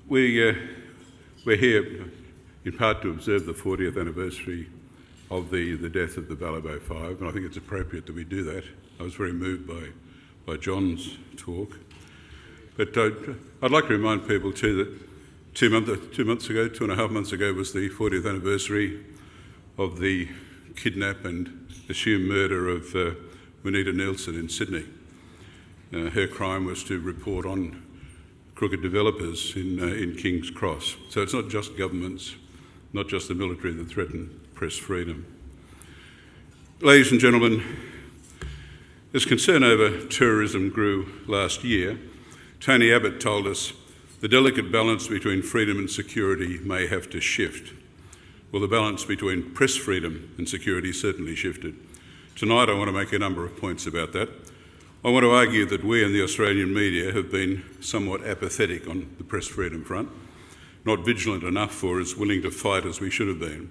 We're here in part to observe the 40th anniversary of the death of the Ballabo Five, and I think it's appropriate that we do that. I was very moved by John's talk. But I'd like to remind people too that 2.5 months ago was the 40th anniversary of the kidnap and assumed murder of Juanita Nielsen in Sydney. Her crime was to report on crooked developers in King's Cross. So it's not just governments, not just the military that threaten press freedom. Ladies and gentlemen, as concern over tourism grew last year, Tony Abbott told us the delicate balance between freedom and security may have to shift. Well, the balance between press freedom and security certainly shifted. Tonight I want to make a number of points about that. I want to argue that we in the Australian media have been somewhat apathetic on the press freedom front, not vigilant enough or as willing to fight as we should have been.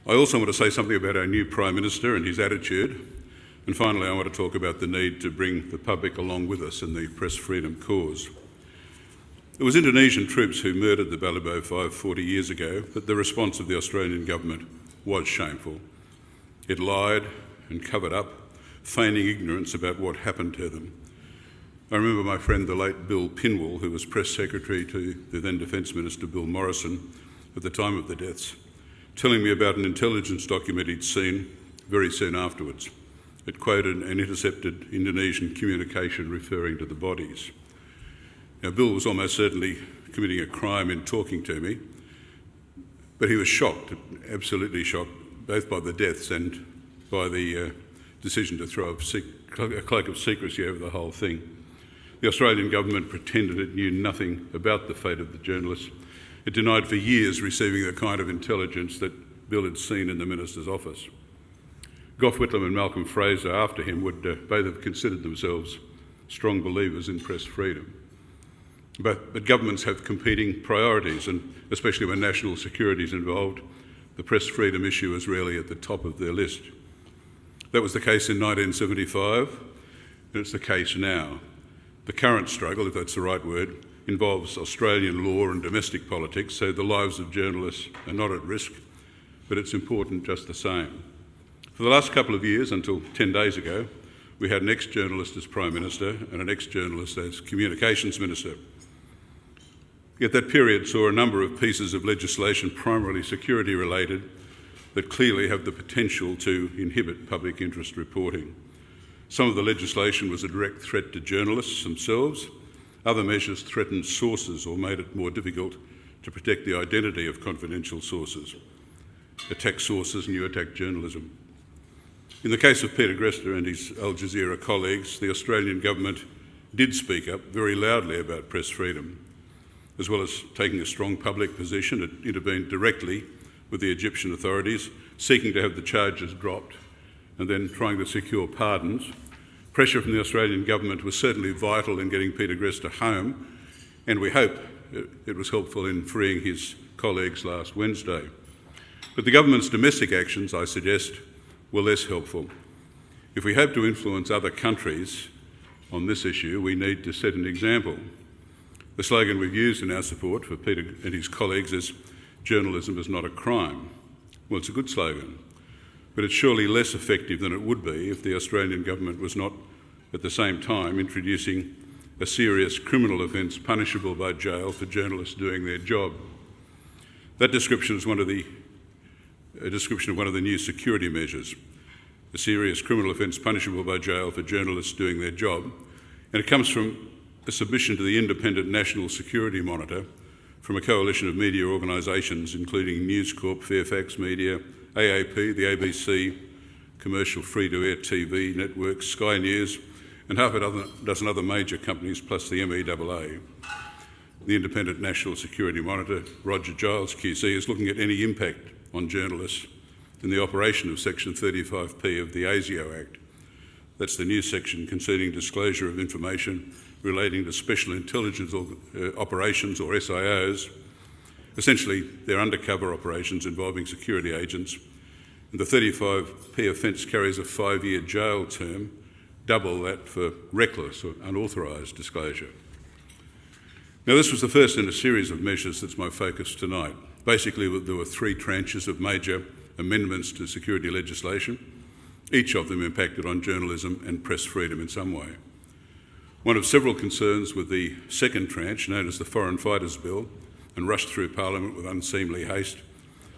I also want to say something about our new Prime Minister and his attitude. And finally, I want to talk about the need to bring the public along with us in the press freedom cause. It was Indonesian troops who murdered the Ballabo Five 40 years ago, but the response of the Australian government was shameful. It lied and covered up, feigning ignorance about what happened to them. I remember my friend, the late Bill Pinwell, who was press secretary to the then Defence Minister Bill Morrison at the time of the deaths, telling me about an intelligence document he'd seen very soon afterwards. It quoted and intercepted Indonesian communication referring to the bodies. Now, Bill was almost certainly committing a crime in talking to me, but he was shocked, absolutely shocked, both by the deaths and by the decision to throw a cloak of secrecy over the whole thing. The Australian government pretended it knew nothing about the fate of the journalists. It denied for years receiving the kind of intelligence that Bill had seen in the Minister's office. Gough Whitlam and Malcolm Fraser after him would both have considered themselves strong believers in press freedom. But governments have competing priorities, and especially when national security is involved, the press freedom issue is rarely at the top of their list. That was the case in 1975, and it's the case now. The current struggle, if that's the right word, involves Australian law and domestic politics, so the lives of journalists are not at risk, but it's important just the same. For the last couple of years, until 10 days ago, we had an ex-journalist as Prime Minister and an ex-journalist as Communications Minister. Yet that period saw a number of pieces of legislation, primarily security related, that clearly have the potential to inhibit public interest reporting. Some of the legislation was a direct threat to journalists themselves. Other measures threatened sources or made it more difficult to protect the identity of confidential sources. Attack sources and you attack journalism. In the case of Peter Grester and his Al Jazeera colleagues, the Australian government did speak up very loudly about press freedom. As well as taking a strong public position, it intervened directly with the Egyptian authorities, seeking to have the charges dropped and then trying to secure pardons. Pressure from the Australian government was certainly vital in getting Peter Grester home, and we hope it was helpful in freeing his colleagues last Wednesday. But the government's domestic actions, I suggest, were less helpful. If we hope to influence other countries on this issue, we need to set an example. The slogan we've used in our support for Peter and his colleagues is "Journalism is not a crime." Well, it's a good slogan, but it's surely less effective than it would be if the Australian government was not at the same time introducing a serious criminal offence punishable by jail for journalists doing their job. That description is a description of one of the new security measures, a serious criminal offence punishable by jail for journalists doing their job, and it comes from a submission to the Independent National Security Monitor from a coalition of media organisations including News Corp, Fairfax Media, AAP, the ABC, commercial free-to-air TV networks, Sky News, and half a dozen other major companies, plus the MEAA. The Independent National Security Monitor, Roger Giles QC, is looking at any impact on journalists in the operation of Section 35P of the ASIO Act. That's the new section concerning disclosure of information relating to special intelligence operations, or SIOs. Essentially, they're undercover operations involving security agents, and the 35P offence carries a 5-year jail term, double that for reckless or unauthorised disclosure. Now, this was the first in a series of measures that's my focus tonight. Basically, there were three tranches of major amendments to security legislation. Each of them impacted on journalism and press freedom in some way. One of several concerns with the second tranche, known as the Foreign Fighters Bill, and rushed through Parliament with unseemly haste,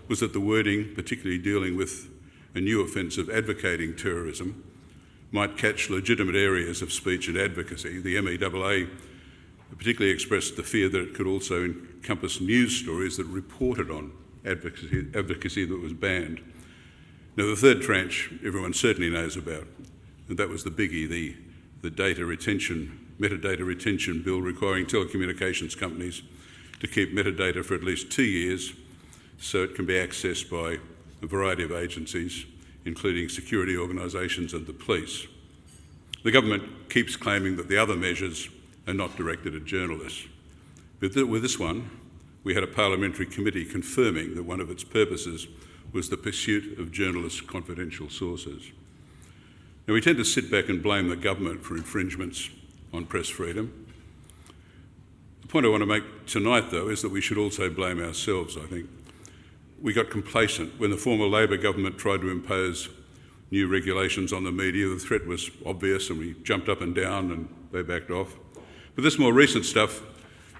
was that the wording, particularly dealing with a new offence of advocating terrorism, might catch legitimate areas of speech and advocacy. The MEAA particularly expressed the fear that it could also encompass news stories that reported on advocacy that was banned. Now, the third tranche everyone certainly knows about, and that was the biggie, the metadata retention bill requiring telecommunications companies to keep metadata for at least 2 years so it can be accessed by a variety of agencies, including security organisations and the police. The government keeps claiming that the other measures are not directed at journalists. But with this one, we had a parliamentary committee confirming that one of its purposes was the pursuit of journalists' confidential sources. Now, we tend to sit back and blame the government for infringements on press freedom. The point I want to make tonight, though, is that we should also blame ourselves, I think. We got complacent when the former Labor government tried to impose new regulations on the media. The threat was obvious and we jumped up and down and they backed off. But this more recent stuff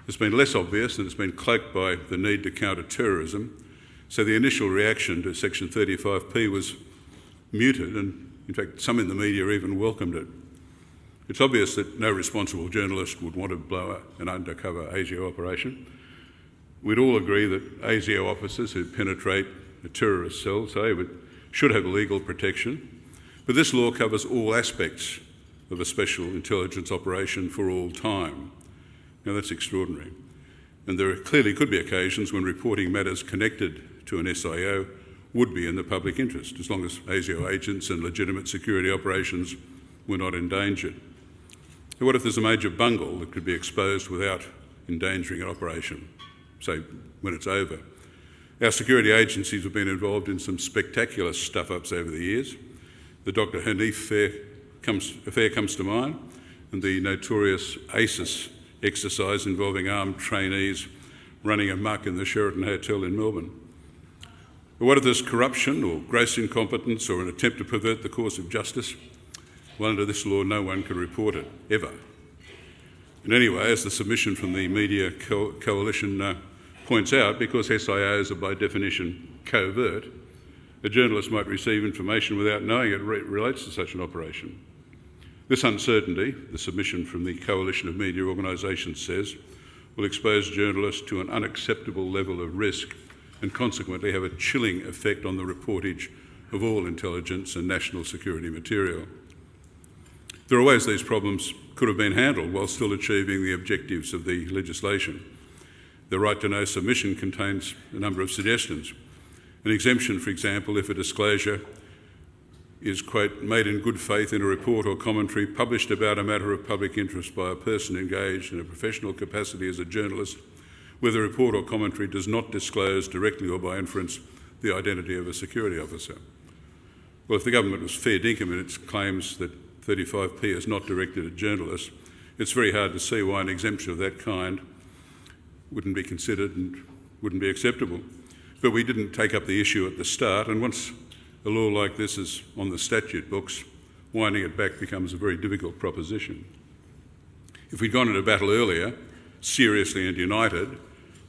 has been less obvious and it's been cloaked by the need to counter terrorism. So the initial reaction to Section 35P was muted, and in fact some in the media even welcomed it. It's obvious that no responsible journalist would want to blow an undercover ASIO operation. We'd all agree that ASIO officers who penetrate a terrorist cell, should have legal protection. But this law covers all aspects of a special intelligence operation for all time. Now, that's extraordinary. And there clearly could be occasions when reporting matters connected to an SIO would be in the public interest, as long as ASIO agents and legitimate security operations were not endangered. And what if there's a major bungle that could be exposed without endangering an operation, say, when it's over? Our security agencies have been involved in some spectacular stuff-ups over the years. The Dr. Hanif affair comes to mind, and the notorious ACES exercise involving armed trainees running amok in the Sheraton Hotel in Melbourne. But what if there's corruption or gross incompetence or an attempt to pervert the course of justice? Well, under this law, no one can report it, ever. And anyway, as the submission from the Media Coalition points out, because SIOs are by definition covert, a journalist might receive information without knowing it relates to such an operation. This uncertainty, the submission from the Coalition of Media Organisations says, will expose journalists to an unacceptable level of risk and consequently have a chilling effect on the reportage of all intelligence and national security material. There are ways these problems could have been handled while still achieving the objectives of the legislation. The right to know submission contains a number of suggestions. An exemption, for example, if a disclosure is, quote, made in good faith in a report or commentary published about a matter of public interest by a person engaged in a professional capacity as a journalist, where the report or commentary does not disclose directly or by inference the identity of a security officer. Well, if the government was fair dinkum in its claims that 35P is not directed at journalists, it's very hard to see why an exemption of that kind wouldn't be considered and wouldn't be acceptable. But we didn't take up the issue at the start, and once a law like this is on the statute books, winding it back becomes a very difficult proposition. If we'd gone into battle earlier, seriously and united,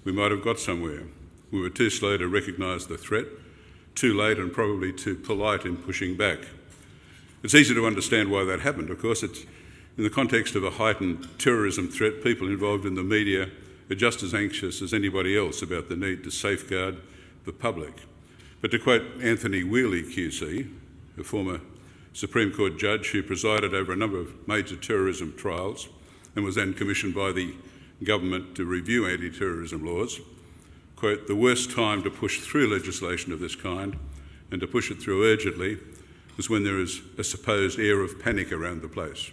we might have got somewhere. We were too slow to recognise the threat, too late and probably too polite in pushing back. It's easy to understand why that happened. Of course, it's in the context of a heightened terrorism threat, people involved in the media are just as anxious as anybody else about the need to safeguard the public. But to quote Anthony Wheely QC, a former Supreme Court judge who presided over a number of major terrorism trials and was then commissioned by the government to review anti-terrorism laws, quote, the worst time to push through legislation of this kind and to push it through urgently was when there is a supposed air of panic around the place.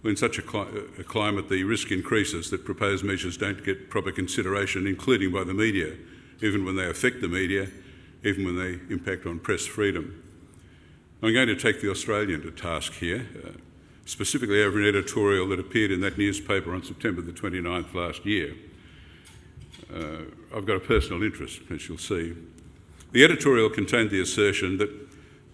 In such a climate, the risk increases that proposed measures don't get proper consideration, including by the media, even when they affect the media, even when they impact on press freedom. I'm going to take the Australian to task here. specifically over an editorial that appeared in that newspaper on September the 29th last year. I've got a personal interest, as you'll see. The editorial contained the assertion that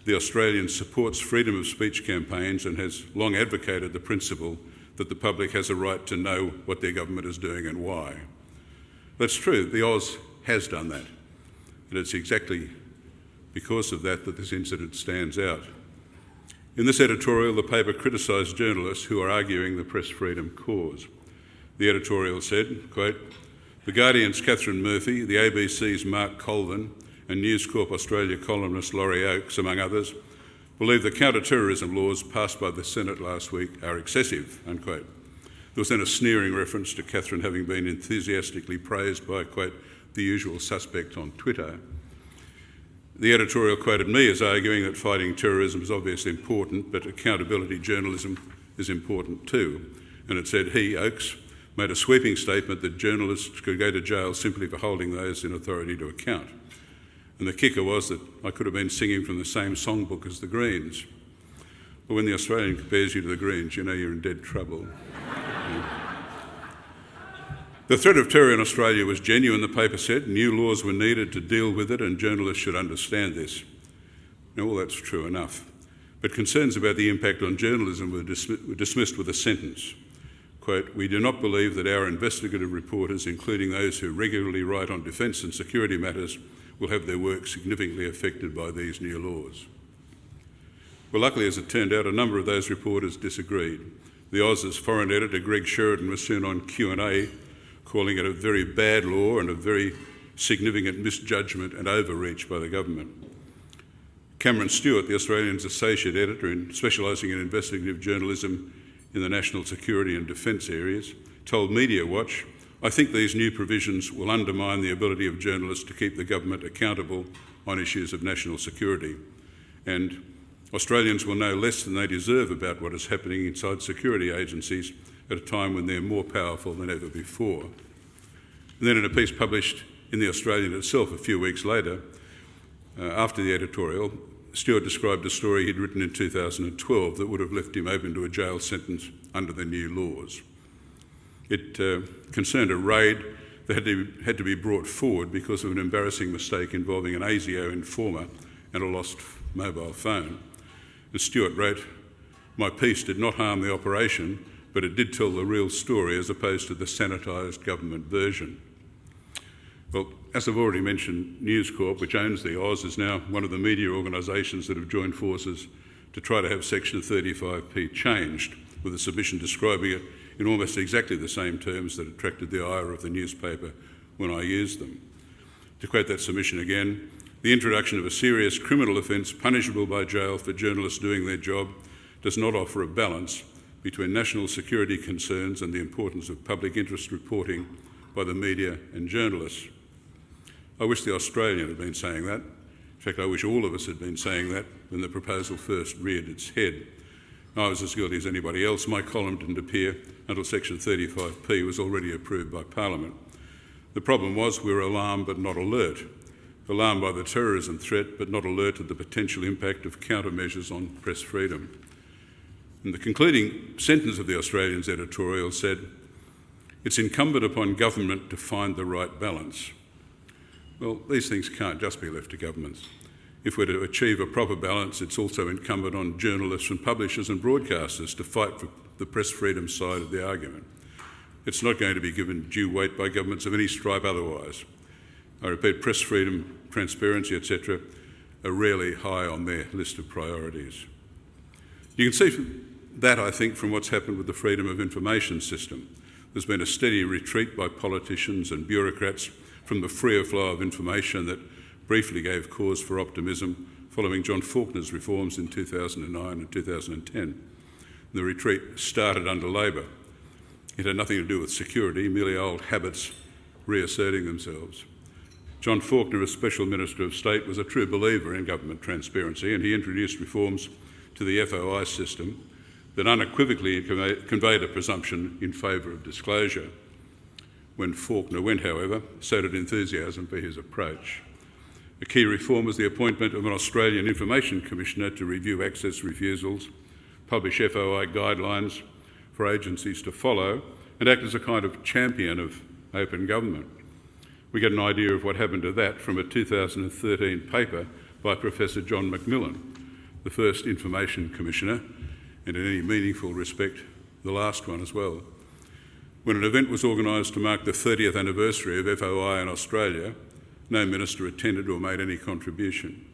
the Australian supports freedom of speech campaigns and has long advocated the principle that the public has a right to know what their government is doing and why. That's true, the Oz has done that, and it's exactly because of that that this incident stands out. In this editorial, the paper criticised journalists who are arguing the press freedom cause. The editorial said, quote, "The Guardian's Catherine Murphy, the ABC's Mark Colvin and News Corp Australia columnist Laurie Oakes, among others, believe the counter-terrorism laws passed by the Senate last week are excessive," unquote. There was then a sneering reference to Catherine having been enthusiastically praised by, quote, "the usual suspect on Twitter." The editorial quoted me as arguing that fighting terrorism is obviously important, but accountability journalism is important too. And it said he, Oakes, made a sweeping statement that journalists could go to jail simply for holding those in authority to account. And the kicker was that I could have been singing from the same songbook as the Greens. But when the Australian compares you to the Greens, you know you're in dead trouble. The threat of terror in Australia was genuine, the paper said. New laws were needed to deal with it, and journalists should understand this. Now, all that's true enough. But concerns about the impact on journalism were dismissed with a sentence. Quote, "We do not believe that our investigative reporters, including those who regularly write on defence and security matters, will have their work significantly affected by these new laws." Well, luckily, as it turned out, a number of those reporters disagreed. The Oz's foreign editor, Greg Sheridan, was soon on Q&A, calling it a very bad law and a very significant misjudgment and overreach by the government. Cameron Stewart, the Australian's associate editor specialising in investigative journalism in the national security and defence areas, told Media Watch, "I think these new provisions will undermine the ability of journalists to keep the government accountable on issues of national security, and Australians will know less than they deserve about what is happening inside security agencies at a time when they're more powerful than ever before." And then in a piece published in The Australian itself a few weeks later, after the editorial, Stewart described a story he'd written in 2012 that would have left him open to a jail sentence under the new laws. It concerned a raid that had to be brought forward because of an embarrassing mistake involving an ASIO informer and a lost mobile phone. And Stewart wrote, "My piece did not harm the operation, but it did tell the real story as opposed to the sanitised government version." Well, as I've already mentioned, News Corp, which owns the Oz, is now one of the media organisations that have joined forces to try to have Section 35P changed, with a submission describing it in almost exactly the same terms that attracted the ire of the newspaper when I used them. To quote that submission again, "The introduction of a serious criminal offence punishable by jail for journalists doing their job does not offer a balance between national security concerns and the importance of public interest reporting by the media and journalists." I wish the Australian had been saying that. In fact, I wish all of us had been saying that when the proposal first reared its head. I was as guilty as anybody else. My column didn't appear until Section 35P was already approved by Parliament. The problem was we were alarmed but not alert. Alarmed by the terrorism threat but not alert to the potential impact of countermeasures on press freedom. And the concluding sentence of the Australian's editorial said, "It's incumbent upon government to find the right balance." Well, these things can't just be left to governments. If we're to achieve a proper balance, it's also incumbent on journalists and publishers and broadcasters to fight for the press freedom side of the argument. It's not going to be given due weight by governments of any stripe otherwise. I repeat, press freedom, transparency, etc. are rarely high on their list of priorities. You can see that, I think, from what's happened with the freedom of information system. There's been a steady retreat by politicians and bureaucrats from the freer flow of information that briefly gave cause for optimism following John Faulkner's reforms in 2009 and 2010. The retreat started under Labor. It had nothing to do with security, merely old habits reasserting themselves. John Faulkner, as Special Minister of State, was a true believer in government transparency, and he introduced reforms to the FOI system that unequivocally conveyed a presumption in favour of disclosure. When Faulkner went, however, so did enthusiasm for his approach. A key reform was the appointment of an Australian Information Commissioner to review access refusals publish FOI guidelines for agencies to follow, and act as a kind of champion of open government. We get an idea of what happened to that from a 2013 paper by Professor John Macmillan, the first Information Commissioner, and in any meaningful respect, the last one as well. When an event was organised to mark the 30th anniversary of FOI in Australia, no minister attended or made any contribution.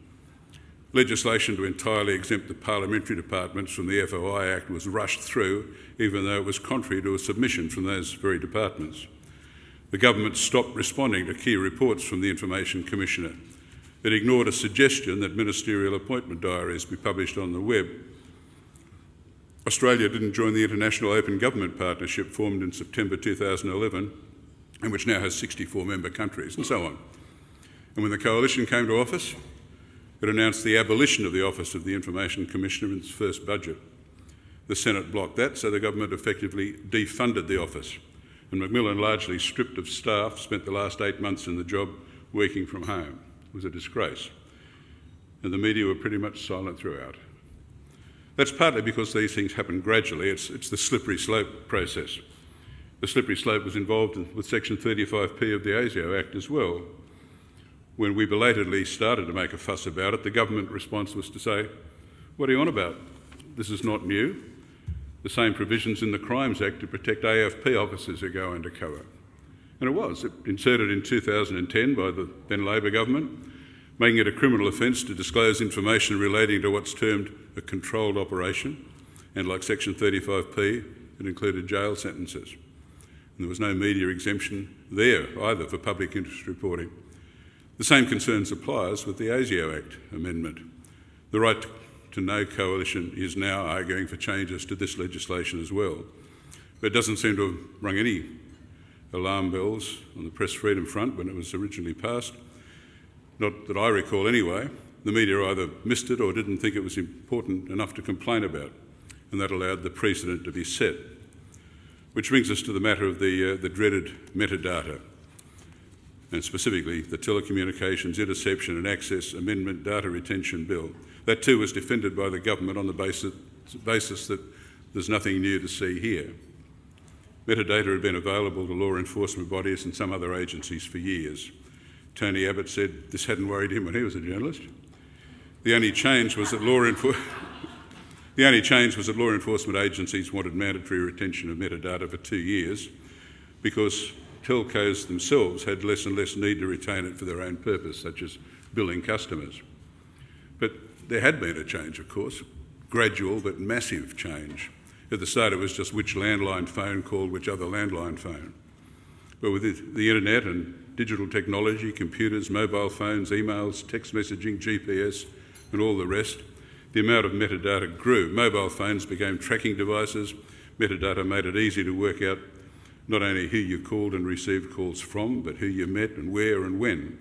Legislation to entirely exempt the parliamentary departments from the FOI Act was rushed through, even though it was contrary to a submission from those very departments. The government stopped responding to key reports from the Information Commissioner. It ignored a suggestion that ministerial appointment diaries be published on the web. Australia didn't join the International Open Government Partnership formed in September 2011, and which now has 64 member countries, and so on. And when the coalition came to office, it announced the abolition of the Office of the Information Commissioner in its first budget. The Senate blocked that, so the government effectively defunded the office. And Macmillan, largely stripped of staff, spent the last 8 months in the job working from home. It was a disgrace. And the media were pretty much silent throughout. That's partly because these things happen gradually. It's the slippery slope process. The slippery slope was involved with Section 35P of the ASIO Act as well. When we belatedly started to make a fuss about it, the government response was to say, "What are you on about? This is not new. The same provisions in the Crimes Act to protect AFP officers who go undercover." And it was. It inserted in 2010 by the then Labor government, making it a criminal offence to disclose information relating to what's termed a controlled operation, and like Section 35P, it included jail sentences. And there was no media exemption there either for public interest reporting. The same concerns applies with the ASIO Act amendment. The Right to Know coalition is now arguing for changes to this legislation as well. But it doesn't seem to have rung any alarm bells on the press freedom front when it was originally passed. Not that I recall anyway. The media either missed it or didn't think it was important enough to complain about, and that allowed the precedent to be set. Which brings us to the matter of the dreaded metadata, and specifically the Telecommunications Interception and Access Amendment Data Retention Bill. That too was defended by the government on the basis that there's nothing new to see here. Metadata had been available to law enforcement bodies and some other agencies for years. Tony Abbott said this hadn't worried him when he was a journalist. The only change was that law enforcement agencies wanted mandatory retention of metadata for 2 years because telcos themselves had less and less need to retain it for their own purpose, such as billing customers. But there had been a change, of course, gradual but massive change. At the start it was just which landline phone called which other landline phone. But with the internet and digital technology, computers, mobile phones, emails, text messaging, GPS and all the rest, the amount of metadata grew. Mobile phones became tracking devices. Metadata made it easy to work out not only who you called and received calls from, but who you met and where and when.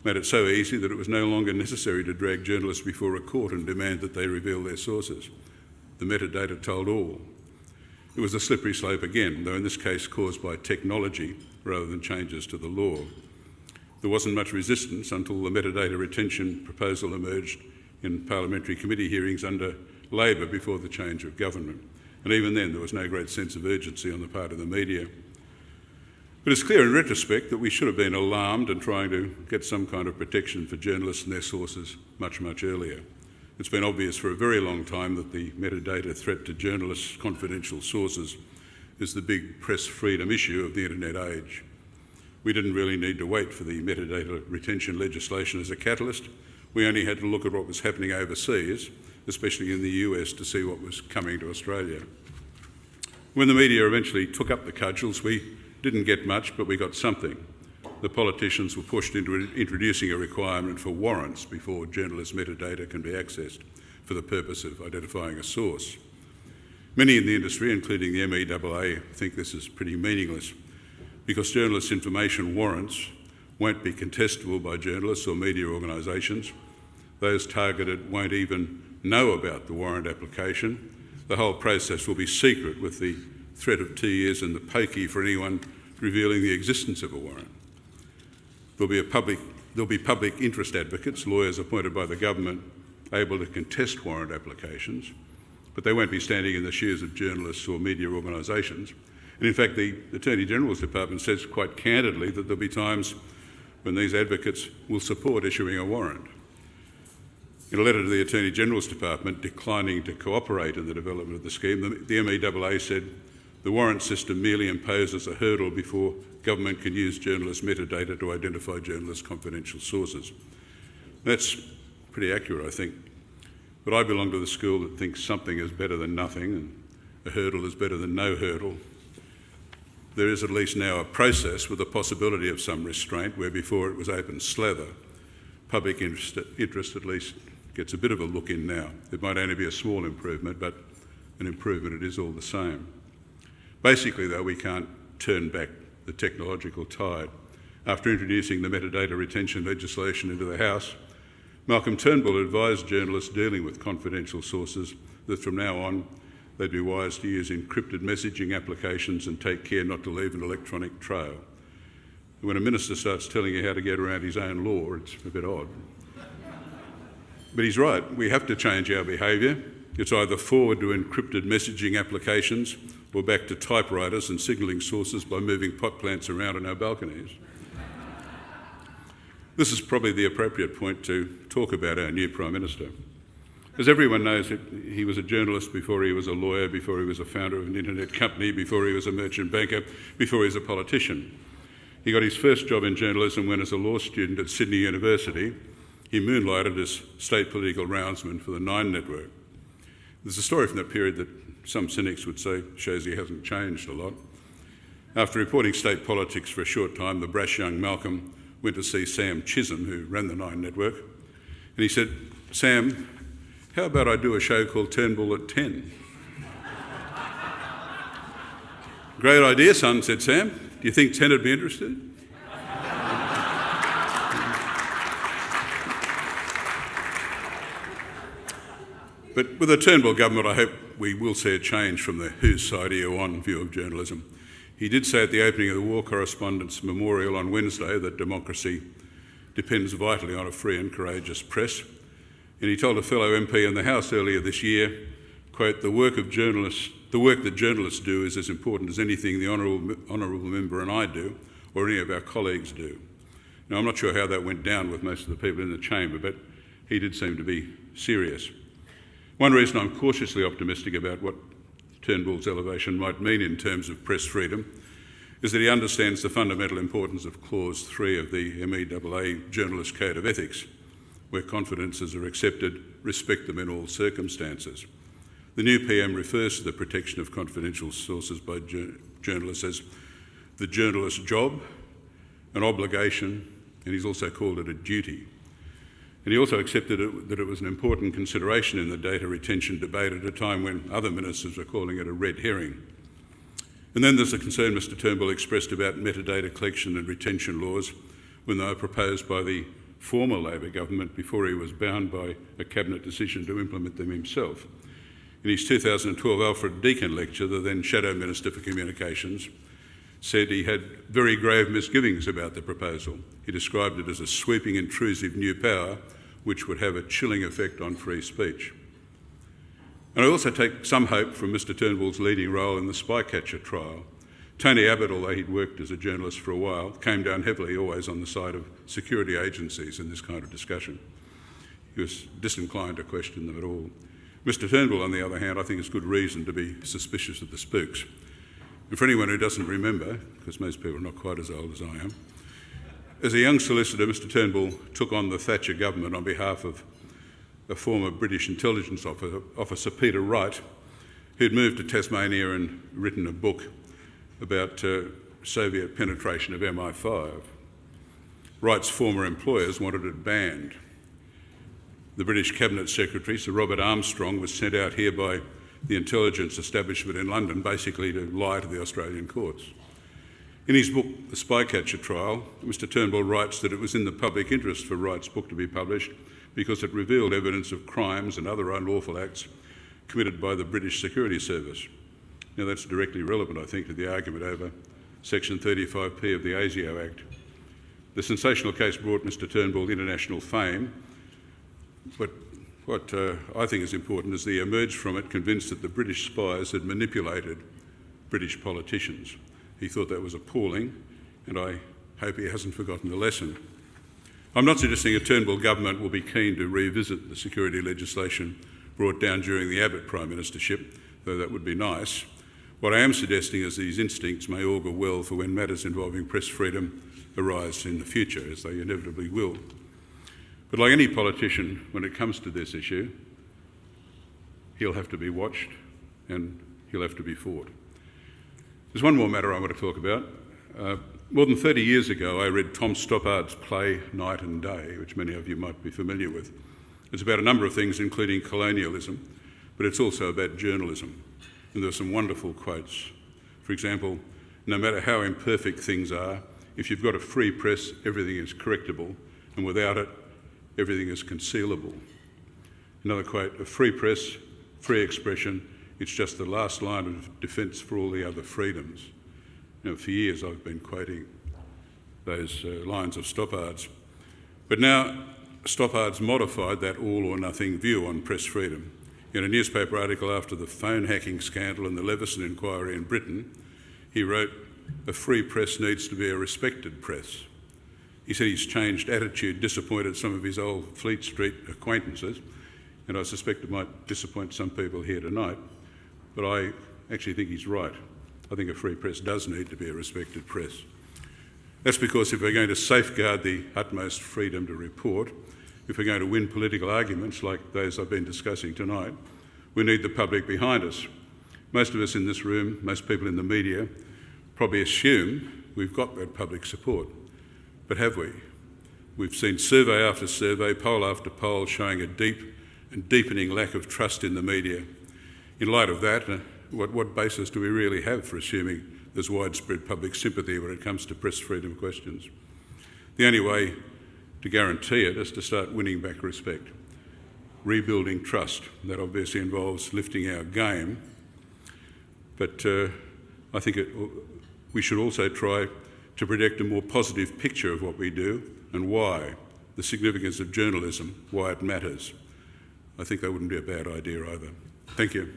Made it so easy that it was no longer necessary to drag journalists before a court and demand that they reveal their sources. The metadata told all. It was a slippery slope again, though in this case caused by technology rather than changes to the law. There wasn't much resistance until the metadata retention proposal emerged in parliamentary committee hearings under Labor before the change of government. And even then there was no great sense of urgency on the part of the media. But it's clear in retrospect that we should have been alarmed and trying to get some kind of protection for journalists and their sources much, much earlier. It's been obvious for a very long time that the metadata threat to journalists' confidential sources is the big press freedom issue of the internet age. We didn't really need to wait for the metadata retention legislation as a catalyst. We only had to look at what was happening overseas, especially in the US, to see what was coming to Australia. When the media eventually took up the cudgels, we didn't get much, but we got something. The politicians were pushed into introducing a requirement for warrants before journalist metadata can be accessed for the purpose of identifying a source. Many in the industry, including the MEAA, think this is pretty meaningless because journalists' information warrants won't be contestable by journalists or media organisations. Those targeted won't even know about the warrant application. The whole process will be secret with the threat of 2 years in the pokey for anyone revealing the existence of a warrant. There'll be public interest advocates, lawyers appointed by the government, able to contest warrant applications, but they won't be standing in the shoes of journalists or media organisations. And in fact, the Attorney-General's Department says quite candidly that there'll be times when these advocates will support issuing a warrant. In a letter to the Attorney-General's Department declining to cooperate in the development of the scheme, the MEAA said the warrant system merely imposes a hurdle before government can use journalist metadata to identify journalists' confidential sources. That's pretty accurate, I think. But I belong to the school that thinks something is better than nothing and a hurdle is better than no hurdle. There is at least now a process with the possibility of some restraint where before it was open slather. Public interest at least gets a bit of a look in now. It might only be a small improvement, but an improvement it is all the same. Basically though, we can't turn back the technological tide. After introducing the metadata retention legislation into the House, Malcolm Turnbull advised journalists dealing with confidential sources that from now on they'd be wise to use encrypted messaging applications and take care not to leave an electronic trail. When a minister starts telling you how to get around his own law, it's a bit odd. But he's right, we have to change our behaviour. It's either forward to encrypted messaging applications or back to typewriters and signalling sources by moving pot plants around on our balconies. This is probably the appropriate point to talk about our new Prime Minister. As everyone knows, he was a journalist before he was a lawyer, before he was a founder of an internet company, before he was a merchant banker, before he was a politician. He got his first job in journalism when, as a law student at Sydney University, he moonlighted as state political roundsman for the Nine Network. There's a story from that period that some cynics would say shows he hasn't changed a lot. After reporting state politics for a short time, the brash young Malcolm went to see Sam Chisholm, who ran the Nine Network, and he said, "Sam, how about I do a show called Turnbull at 10? "Great idea, son," said Sam. "Do you think 10 would be interested?" But with the Turnbull government, I hope we will see a change from the whose side are you on view of journalism. He did say at the opening of the War Correspondents' Memorial on Wednesday that democracy depends vitally on a free and courageous press. And he told a fellow MP in the House earlier this year, quote, the work that journalists do is as important as anything the honourable member and I do, or any of our colleagues do. Now, I'm not sure how that went down with most of the people in the chamber, but he did seem to be serious. One reason I'm cautiously optimistic about what Turnbull's elevation might mean in terms of press freedom is that he understands the fundamental importance of Clause 3 of the MEAA Journalist Code of Ethics, where confidences are accepted, respect them in all circumstances. The new PM refers to the protection of confidential sources by journalists as the journalist's job, an obligation, and he's also called it a duty. And he also accepted that it was an important consideration in the data retention debate at a time when other ministers were calling it a red herring. And then there's a concern Mr Turnbull expressed about metadata collection and retention laws when they were proposed by the former Labor government before he was bound by a cabinet decision to implement them himself. In his 2012 Alfred Deakin lecture, the then Shadow Minister for Communications said he had very grave misgivings about the proposal. He described it as a sweeping, intrusive new power which would have a chilling effect on free speech. And I also take some hope from Mr Turnbull's leading role in the Spycatcher trial. Tony Abbott, although he'd worked as a journalist for a while, came down heavily always on the side of security agencies in this kind of discussion. He was disinclined to question them at all. Mr Turnbull, on the other hand, I think has good reason to be suspicious of the spooks. And for anyone who doesn't remember, because most people are not quite as old as I am, as a young solicitor, Mr Turnbull took on the Thatcher government on behalf of a former British intelligence officer, Peter Wright, who'd moved to Tasmania and written a book about Soviet penetration of MI5. Wright's former employers wanted it banned. The British Cabinet Secretary, Sir Robert Armstrong, was sent out here by the intelligence establishment in London basically to lie to the Australian courts. In his book, The Spycatcher Trial, Mr Turnbull writes that it was in the public interest for Wright's book to be published because it revealed evidence of crimes and other unlawful acts committed by the British Security Service. Now that's directly relevant, I think, to the argument over Section 35P of the ASIO Act. The sensational case brought Mr Turnbull international fame, but What I think is important is that he emerged from it convinced that the British spies had manipulated British politicians. He thought that was appalling, and I hope he hasn't forgotten the lesson. I'm not suggesting a Turnbull government will be keen to revisit the security legislation brought down during the Abbott Prime Ministership, though that would be nice. What I am suggesting is these instincts may augur well for when matters involving press freedom arise in the future, as they inevitably will. But like any politician, when it comes to this issue, he'll have to be watched and he'll have to be fought. There's one more matter I want to talk about. More than 30 years ago, I read Tom Stoppard's play Night and Day, which many of you might be familiar with. It's about a number of things, including colonialism, but it's also about journalism. And there are some wonderful quotes. For example, no matter how imperfect things are, if you've got a free press, everything is correctable, and without it, everything is concealable. Another quote, a free press, free expression, it's just the last line of defence for all the other freedoms. Now, for years I've been quoting those lines of Stoppard's. But now Stoppard's modified that all or nothing view on press freedom. In a newspaper article after the phone hacking scandal and the Leveson inquiry in Britain, he wrote, a free press needs to be a respected press. He said he's changed attitude, disappointed some of his old Fleet Street acquaintances, and I suspect it might disappoint some people here tonight, but I actually think he's right. I think a free press does need to be a respected press. That's because if we're going to safeguard the utmost freedom to report, if we're going to win political arguments like those I've been discussing tonight, we need the public behind us. Most of us in this room, most people in the media, probably assume we've got that public support. But have we? We've seen survey after survey, poll after poll showing a deep and deepening lack of trust in the media. In light of that, what basis do we really have for assuming there's widespread public sympathy when it comes to press freedom questions? The only way to guarantee it is to start winning back respect, rebuilding trust. That obviously involves lifting our game, but I think we should also try to project a more positive picture of what we do and why, the significance of journalism, why it matters. I think that wouldn't be a bad idea either. Thank you.